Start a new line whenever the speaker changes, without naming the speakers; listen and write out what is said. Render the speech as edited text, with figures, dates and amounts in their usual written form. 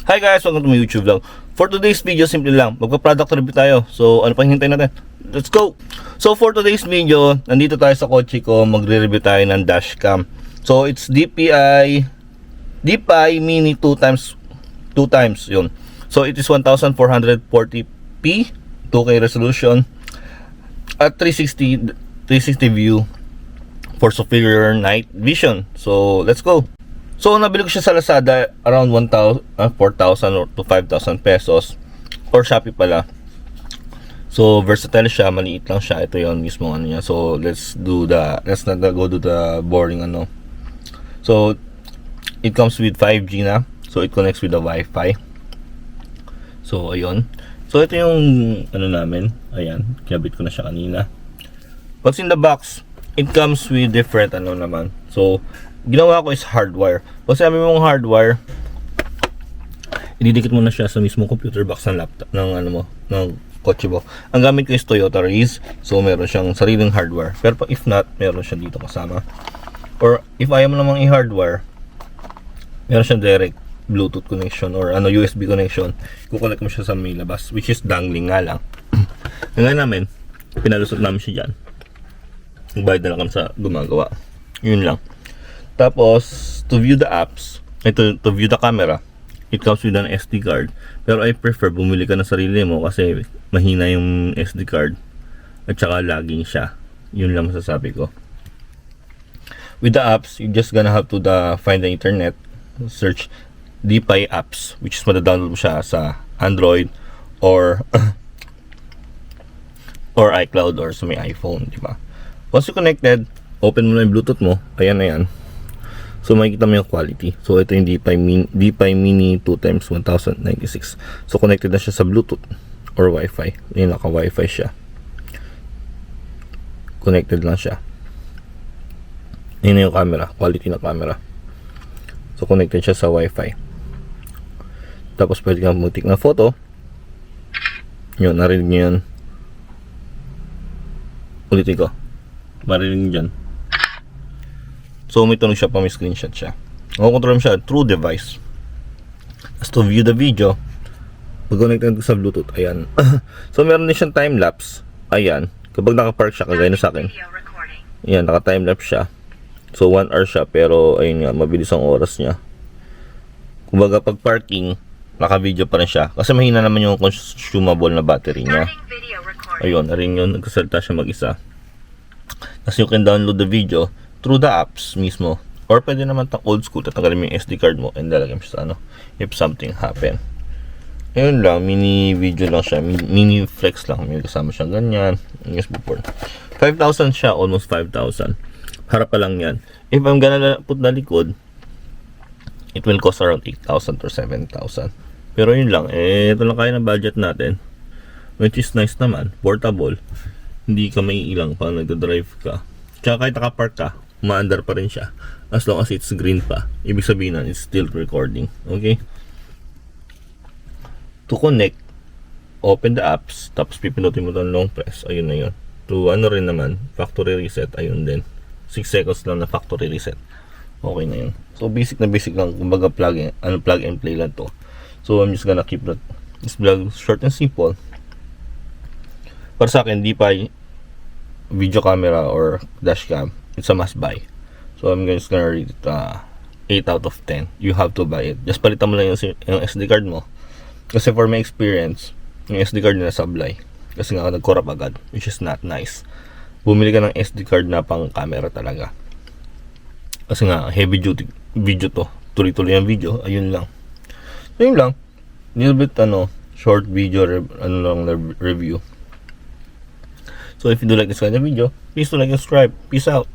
Hi guys, welcome to my YouTube vlog. For today's video, simple lang, magpa-product review tayo. So, ano pang hintay natin? Let's go! So, for today's video, nandito tayo sa kotse ko, magre-review tayo ng dashcam. So, it's DPI Mini 2 times yun. So, it is 1440p 2K resolution at 360 view for superior night vision. So, let's go! So, nabili ko siya sa Lazada around 4,000 or to 5,000 pesos or Shopee pala. So, versatile siya, maliit lang siya. Ito yon mismo ano niya. So, let's not go to the boring ano. So, it comes with 5G na. So, it connects with the Wi-Fi. So, ayun. So, ito yung ano namin. Ayan, kinabit ko na siya kanina. What's in the box? It comes with different ano naman. So, ginawa ko is hardwire. Pag sabi mong hardwire, ididikit mo na siya sa mismo computer box ng laptop ng ano mo, ng kotse mo. Ang gamit ko is Toyota Race. So meron siyang sariling hardwire. Pero if not, meron siya dito kasama. Or if ayaw mo namang i-hardwire, meron siyang direct Bluetooth connection or ano USB connection. Kukonect mo siya sa may labas, which is dangling nga lang. Ngayon namin, pinalusot namin siya dyan. Nagbayad na lang kami sa gumagawa. Yun lang. Tapos, to view the apps, to view the camera, it comes with an SD card. Pero I prefer bumili ka ng sarili mo kasi mahina yung SD card at saka lagging siya. Yun lang masasabi ko. With the apps, you're just gonna have to find the internet, search DPI apps, which is madadownload mo siya sa Android or or iCloud or sa may iPhone, di ba? Once you connected, open mo na yung Bluetooth mo. Ayan na yan. So makikita mo yung quality. So ito yung DPI Mini 2 times 1096. So connected na siya sa Bluetooth or Wi-Fi. Yung naka Wi-Fi siya. Connected lang siya. Yun na yung camera, quality na camera. So connected siya sa Wi-Fi. Tapos pwede kang mag-take na photo. Yun, narinig nyo yun. Ulitin ko. Marinig dyan. So, may tunog siya pa, may screenshot siya. Makontrol mo siya through device. As to view the video, pag-connect sa Bluetooth, ayan. So, meron din siyang time-lapse. Ayan. Kapag naka-park siya, kagaya na sa akin. Ayan, naka-time-lapse siya. So, 1 hour siya, pero ayun nga, mabilis ang oras niya. Kumbaga, pag parking, naka-video pa rin siya. Kasi mahina naman yung consumable na battery niya. Ayun, narin yun. Nagkasalita siya mag-isa. Kasi you can download the video through the apps mismo. Or pwede naman old school, tatanggalin mo yung SD card mo and lalagay mo siya sa ano, if something happen. Ayun lang, mini video lang siya, mini flex lang. May kasama siyang ganyan, USB port. 5,000 siya, almost 5,000. Harap pa lang yan. If I'm gonna put na likod, it will cost around 8,000 or 7,000. Pero yun lang, ito lang kaya ng budget natin. Which is nice naman, portable. Hindi ka may ilang pag nagdadrive ka. Tsaka kahit nakapark ka, umaandar pa rin siya. As long as it's green pa. Ibig sabihin na, it's still recording. Okay? To connect, open the apps, tapos pipindutin mo itong long press. Ayun na yun. To ano rin naman, factory reset. Ayun din. 6 seconds lang na factory reset. Okay na yun. So basic na basic lang. Kumbaga plug and play lang to. So I'm just gonna keep this vlog short and simple. Para sa akin, DPI video camera or dashcam, it's a must buy. So I'm just gonna rate it 8 out of 10. You have to buy it. Just palitan mo lang yung SD card mo. Kasi for my experience, yung SD card nila sablay. Kasi nga nag-corrupt agad, which is not nice. Bumili ka ng SD card na pang camera talaga. Kasi nga heavy duty video to. Tuloy-tuloy ang video. Ayun lang. So yun lang. Little bit short video review. So if you do like this kind of video, please do like and subscribe. Peace out.